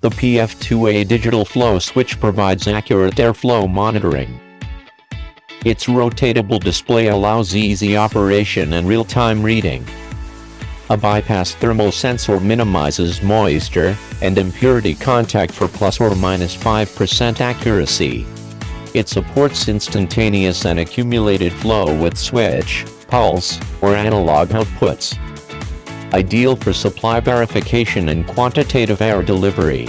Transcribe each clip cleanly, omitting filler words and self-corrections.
The PF2A digital flow switch provides accurate airflow monitoring. Its rotatable display allows easy operation and real-time reading. A bypass thermal sensor minimizes moisture and impurity contact for plus or minus 5% accuracy. It supports instantaneous and accumulated flow with switch, pulse, or analog outputs. Ideal for supply verification and quantitative air delivery.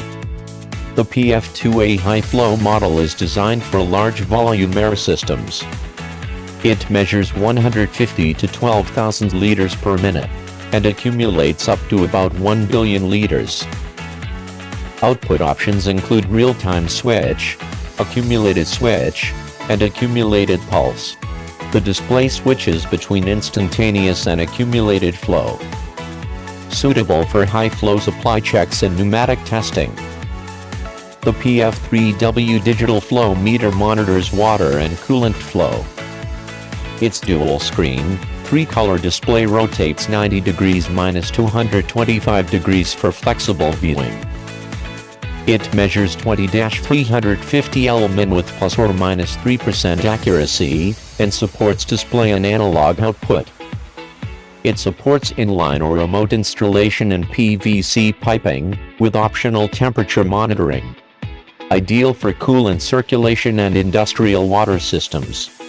The PF2A high-flow model is designed for large volume air systems. It measures 150 to 12,000 liters per minute and accumulates up to about 1 billion liters. Output options include real-time switch, accumulated switch, and accumulated pulse. The display switches between instantaneous and accumulated flow. Suitable for high-flow supply checks and pneumatic testing. The PF3W digital flow meter monitors water and coolant flow. Its dual-screen, 3-color display rotates 90 degrees minus 225 degrees for flexible viewing. It measures 20-350 Lmin with plus or minus 3% accuracy, and supports display and analog output. It supports inline or remote installation and PVC piping, with optional temperature monitoring. Ideal for coolant circulation and industrial water systems.